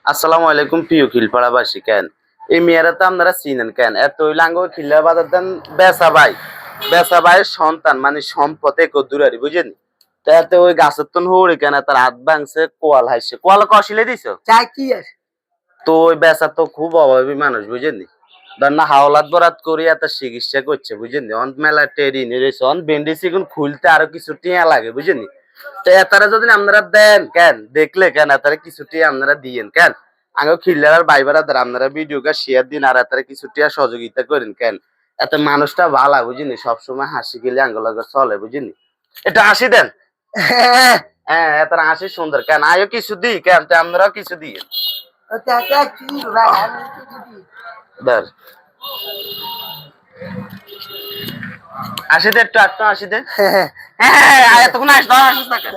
আসসালামু আলাইকুম প্রিয় খিলপাড়াবাসী। কেন এই মেয়েরা তো আপনারা চিনেন কেন এত লাঙ্গ খিল্লা বাজার দেন বেসা ভাইয়ের সন্তান মানে সম্পদ এক দূরারি বুঝেন তো এত ওই গাছের তন হরে কেন তার হাত ভাঙছে কোয়াল হাসছে কোয়াল কষিলে দিছো চাই কি আর তো ওই বেসা তো খুব অভাবী মানুষ বুঝেননি ধর না হাওলাত বরাত করে এত চিকিৎসা করছে বুঝেননি অন মেলা টেরি নিরেছে অন বেন্ডিস এখন খুলতে আরো কিছু টিয়া লাগে বুঝেননি তো এতারা যদি আপনারা দেন কেন দেখলে কেন এতারা কিছু টিয়া আপনারা দিয়েন কেন আগে খিল্লার বাইবারা দ্বারা আপনারা ভিডিওটা শেয়ার দিন আর এতারা কিছু টিয়া সহযোগিতা করেন কেন এত মানুষটা ভালো বুঝিনি সবসময় হাসি গেলে আঙ্গুল চলে বুঝিনি এটা হাসি দেন হ্যাঁ এতারা হাসি সুন্দর কেন আয়ো কিছু দিই কেন তো আপনারাও কিছু দিয়ে চাচা কি ভাই আমি তো দিদি ধর আসি দে একটু একটু আসি দে হ্যাঁ এতক্ষণ আসতো আসিস না কেন?